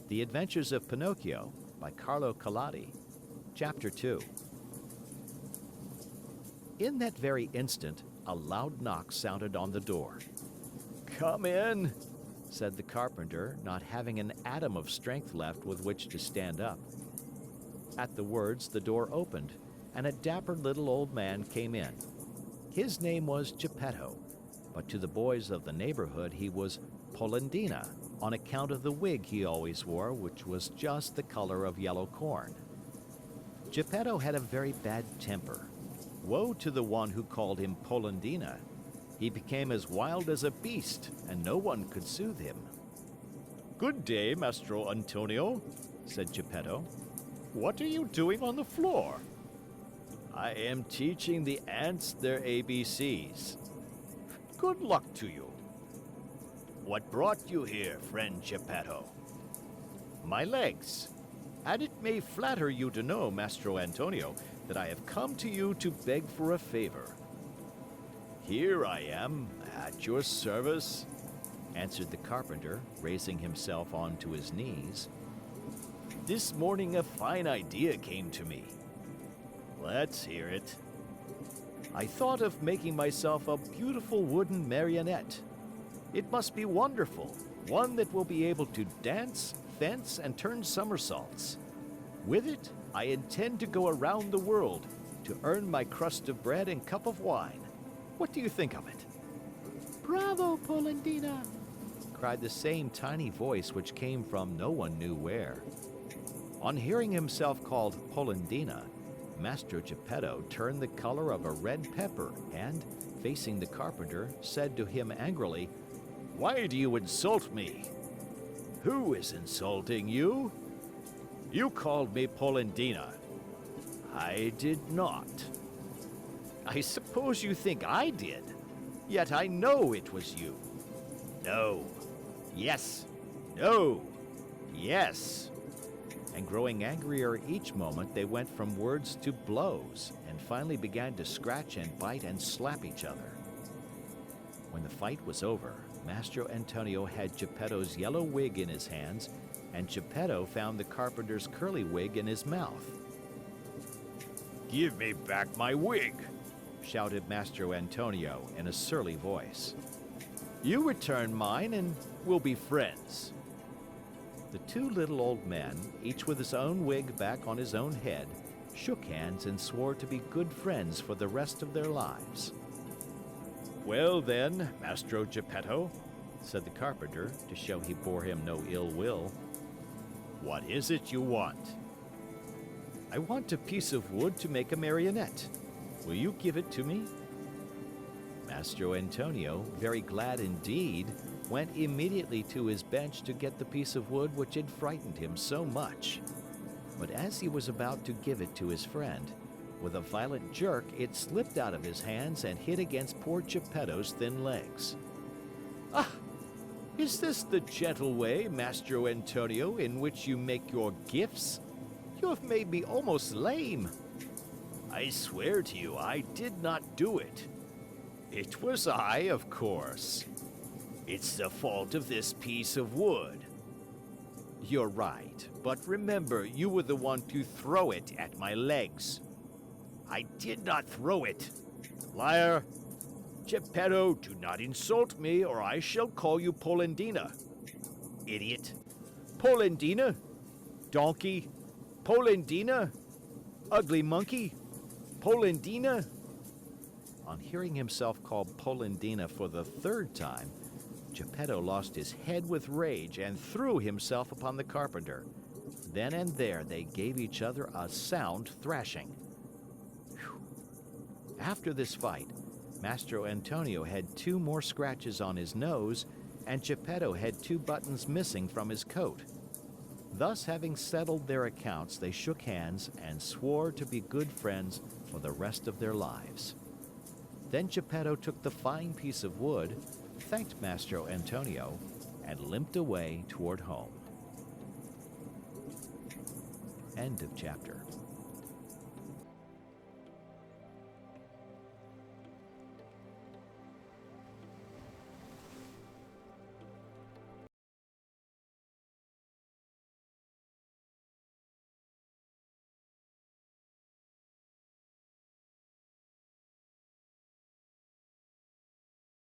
The Adventures of Pinocchio by Carlo Collodi. Chapter 2. In that very instant, a loud knock sounded on the door. "Come in," said the carpenter, not having an atom of strength left with which to stand up. At the words, the door opened, and a dapper little old man came in. His name was Geppetto, but to the boys of the neighborhood he was Polendina, on account of the wig he always wore, which was just the color of yellow corn. Geppetto had a very bad temper. Woe to the one who called him Polendina. He became as wild as a beast, and no one could soothe him. "Good day, Mastro Antonio," said Geppetto. "What are you doing on the floor?" "I am teaching the ants their ABCs. "Good luck to you." "What brought you here, friend Geppetto?" "My legs. And it may flatter you to know, Mastro Antonio, that I have come to you to beg for a favor." "Here I am, at your service," answered the carpenter, raising himself onto his knees. "This morning a fine idea came to me." "Let's hear it." "I thought of making myself a beautiful wooden marionette. It must be wonderful, one that will be able to dance, fence, and turn somersaults. With it, I intend to go around the world to earn my crust of bread and cup of wine. What do you think of it?" "Bravo, Polendina!" cried the same tiny voice which came from no one knew where. On hearing himself called Polendina, Mastro Geppetto turned the color of a red pepper and, facing the carpenter, said to him angrily, "Why do you insult me?" "Who is insulting you?" "You called me Polendina." "I did not." "I suppose you think I did. Yet I know it was you." "No." "Yes." "No." "Yes." And growing angrier each moment, they went from words to blows, and finally began to scratch and bite and slap each other. When the fight was over, Mastro Antonio had Geppetto's yellow wig in his hands, and Geppetto found the carpenter's curly wig in his mouth. "Give me back my wig!" shouted Mastro Antonio in a surly voice. "You return mine and we'll be friends." The two little old men, each with his own wig back on his own head, shook hands and swore to be good friends for the rest of their lives. "Well then, Mastro Geppetto," said the carpenter, to show he bore him no ill will, "what is it you want?" "I want a piece of wood to make a marionette. Will you give it to me?" Mastro Antonio, very glad indeed, went immediately to his bench to get the piece of wood which had frightened him so much. But as he was about to give it to his friend, with a violent jerk it slipped out of his hands and hit against poor Geppetto's thin legs. "Ah! Is this the gentle way, Mastro Antonio, in which you make your gifts? You have made me almost lame." "I swear to you I did not do it." "It was I, of course." "It's the fault of this piece of wood." "You're right, but remember you were the one to throw it at my legs." "I did not throw it." "Liar!" "Geppetto, do not insult me or I shall call you Polendina." "Idiot." "Polendina? Donkey? Polendina? Ugly monkey? Polendina?" On hearing himself called Polendina for the third time, Geppetto lost his head with rage and threw himself upon the carpenter. Then and there they gave each other a sound thrashing. Whew. After this fight, Mastro Antonio had 2 more scratches on his nose, and Geppetto had 2 buttons missing from his coat. Thus, having settled their accounts, they shook hands and swore to be good friends for the rest of their lives. Then Geppetto took the fine piece of wood, thanked Mastro Antonio, and limped away toward home. End of chapter.